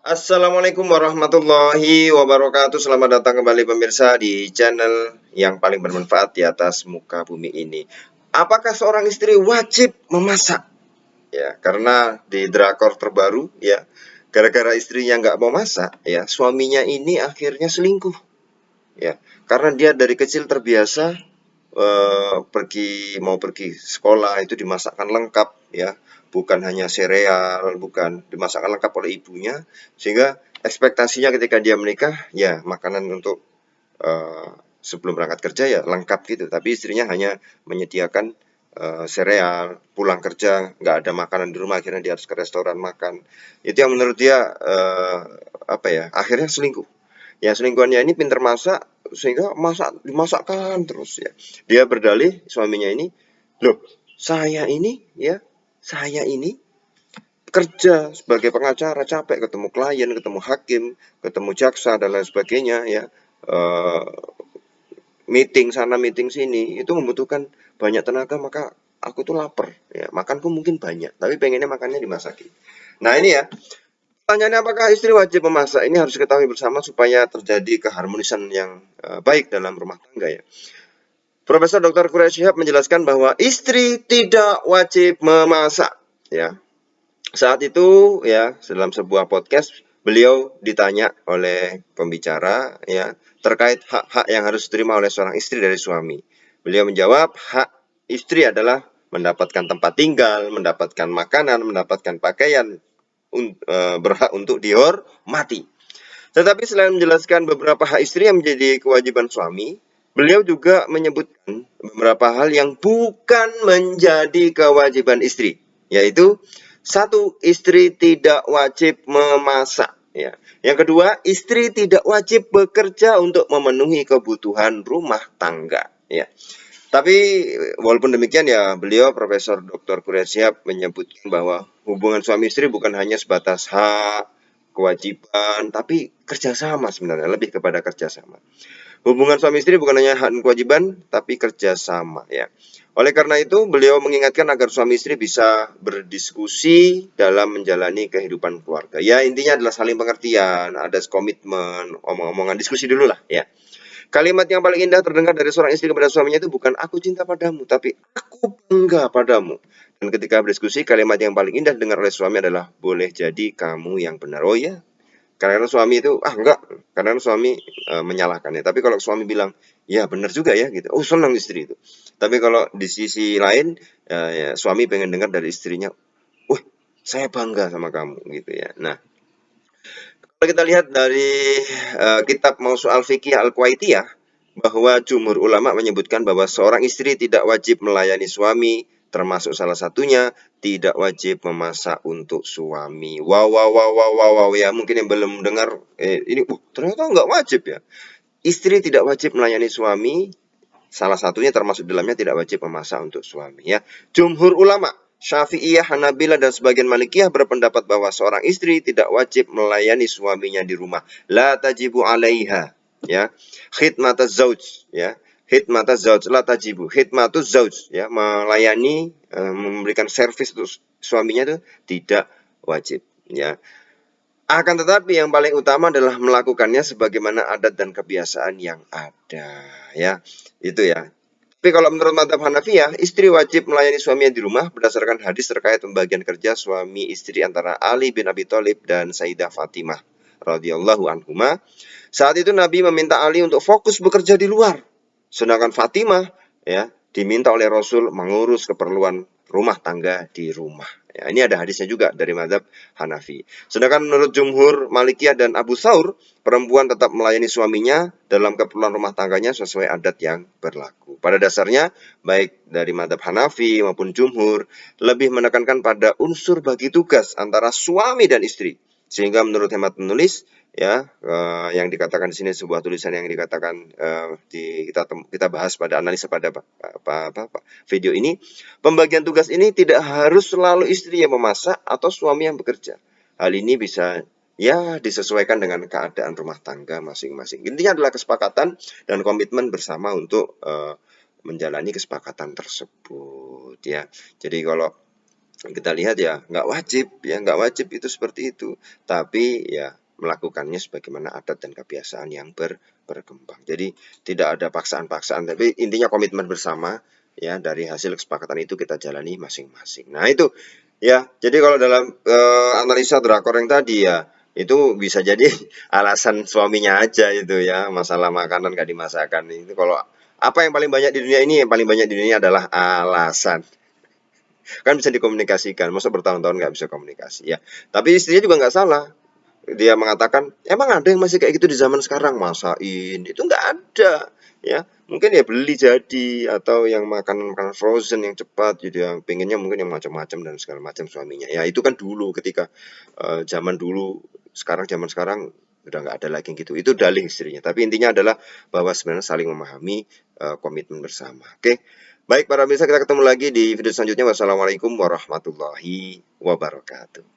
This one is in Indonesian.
Assalamualaikum warahmatullahi wabarakatuh. Selamat datang kembali pemirsa di channel yang paling bermanfaat di atas muka bumi ini. Apakah seorang istri wajib memasak? Ya, karena di drakor terbaru ya, gara-gara istrinya nggak mau masak, ya suaminya ini akhirnya selingkuh. Ya, karena dia dari kecil terbiasa pergi sekolah itu dimasakkan lengkap ya, bukan hanya sereal, bukan dimasakkan lengkap oleh ibunya, sehingga ekspektasinya ketika dia menikah ya makanan untuk sebelum berangkat kerja ya lengkap gitu, tapi istrinya hanya menyediakan sereal, pulang kerja nggak ada makanan di rumah, akhirnya dia harus ke restoran makan. Itu yang menurut dia apa ya, akhirnya selingkuh. Ya selingkuhannya ini pinter masak, sehingga dimasakkan terus ya. Dia berdalih suaminya ini, loh saya ini kerja sebagai pengacara capek, ketemu klien, ketemu hakim, ketemu jaksa dan lain sebagainya ya. Eh, Meeting sana meeting sini itu membutuhkan banyak tenaga, maka aku tuh lapar ya, makanku mungkin banyak tapi pengennya makannya dimasakin. Nah ini ya, pertanyaannya apakah istri wajib memasak, ini harus diketahui bersama supaya terjadi keharmonisan yang baik dalam rumah tangga ya. Profesor Dr. Quraish Shihab menjelaskan bahwa istri tidak wajib memasak ya. Saat itu ya, dalam sebuah podcast beliau ditanya oleh pembicara ya terkait hak-hak yang harus diterima oleh seorang istri dari suami. Beliau menjawab, hak istri adalah mendapatkan tempat tinggal, mendapatkan makanan, mendapatkan pakaian, berhak untuk dihormati. Tetapi selain menjelaskan beberapa hak istri yang menjadi kewajiban suami, beliau juga menyebutkan beberapa hal yang bukan menjadi kewajiban istri, yaitu satu, istri tidak wajib memasak. Ya. Yang kedua, istri tidak wajib bekerja untuk memenuhi kebutuhan rumah tangga. Ya. Tapi walaupun demikian ya, beliau Profesor Dr. Quraish Shihab menyebutkan bahwa hubungan suami istri bukan hanya sebatas hak, kewajiban, tapi kerjasama sebenarnya, lebih kepada kerjasama. Hubungan suami istri bukan hanya hak dan kewajiban, tapi kerjasama ya. Oleh karena itu, beliau mengingatkan agar suami istri bisa berdiskusi dalam menjalani kehidupan keluarga. Ya, intinya adalah saling pengertian, ada komitmen, omong-omongan, diskusi dulu lah ya. Kalimat yang paling indah terdengar dari seorang istri kepada suaminya itu bukan aku cinta padamu, tapi aku bangga padamu. Dan ketika berdiskusi, kalimat yang paling indah dengar oleh suami adalah boleh jadi kamu yang benar. Oh ya, karena suami itu enggak, karena suami menyalahkannya. Tapi kalau suami bilang ya benar juga ya gitu, oh senang istri itu. Tapi kalau di sisi lain ya, suami pengen dengar dari istrinya, wah saya bangga sama kamu gitu ya. Nah, kalau kita lihat dari kitab Mausu'al Fiqih Al-Kuwaitiyah, bahwa jumhur ulama menyebutkan bahwa seorang istri tidak wajib melayani suami, termasuk salah satunya tidak wajib memasak untuk suami. Wow, wow, wow, wow, wow, wow. Ya mungkin yang belum dengar ini, ternyata nggak wajib ya. Istri tidak wajib melayani suami, salah satunya termasuk dalamnya tidak wajib memasak untuk suami ya. Jumhur ulama Syafi'iyah, Hanabilah dan sebagian Malikiyah berpendapat bahwa seorang istri tidak wajib melayani suaminya di rumah. La tajibu alaiha ya. Khidmataz zauj ya. Khidmataz zauj la tajibu. Khidmatuz zauj ya, melayani memberikan servis untuk suaminya itu tidak wajib ya. Akan tetapi yang paling utama adalah melakukannya sebagaimana adat dan kebiasaan yang ada ya. Itu ya. Tapi kalau menurut mazhab Hanafiyah, istri wajib melayani suaminya di rumah berdasarkan hadis terkait pembagian kerja suami istri antara Ali bin Abi Thalib dan Sayyidah Fatimah radhiyallahu anhuma. Saat itu Nabi meminta Ali untuk fokus bekerja di luar, sedangkan Fatimah ya diminta oleh Rasul mengurus keperluan rumah tangga di rumah. Ya, ini ada hadisnya juga dari mazhab Hanafi. Sedangkan menurut jumhur Malikiyah dan Abu Thawr, perempuan tetap melayani suaminya dalam keperluan rumah tangganya sesuai adat yang berlaku. Pada dasarnya, baik dari mazhab Hanafi maupun jumhur, lebih menekankan pada unsur bagi tugas antara suami dan istri. Sehingga menurut hemat penulis, ya yang dikatakan di sini sebuah tulisan yang dikatakan kita bahas pada analisa pada video ini, pembagian tugas ini tidak harus selalu istri yang memasak atau suami yang bekerja. Hal ini bisa ya disesuaikan dengan keadaan rumah tangga masing-masing. Intinya adalah kesepakatan dan komitmen bersama untuk menjalani kesepakatan tersebut ya. Jadi kalau kita lihat ya nggak wajib itu seperti itu, tapi ya melakukannya sebagaimana adat dan kebiasaan yang berkembang. Jadi tidak ada paksaan-paksaan, tapi intinya komitmen bersama ya, dari hasil kesepakatan itu kita jalani masing-masing. Nah itu ya, jadi kalau dalam analisa drakor yang tadi ya, itu bisa jadi alasan suaminya aja itu ya, masalah makanan gak dimasakan itu. Kalau apa yang paling banyak di dunia ini, yang paling banyak di dunia adalah alasan. Kan bisa dikomunikasikan, masa bertahun-tahun nggak bisa komunikasi ya. Tapi istrinya juga nggak salah, dia mengatakan emang ada yang masih kayak gitu di zaman sekarang, masain itu nggak ada ya, mungkin ya beli jadi, atau yang makanan-makanan frozen yang cepat gitu ya, pengennya mungkin yang macam-macam dan segala macam suaminya ya. Itu kan dulu ketika zaman dulu, sekarang zaman sekarang udah nggak ada lagi yang gitu, itu dalih istrinya. Tapi intinya adalah bahwa sebenarnya saling memahami, komitmen bersama. Oke, baik para pemirsa, kita ketemu lagi di video selanjutnya. Wassalamualaikum warahmatullahi wabarakatuh.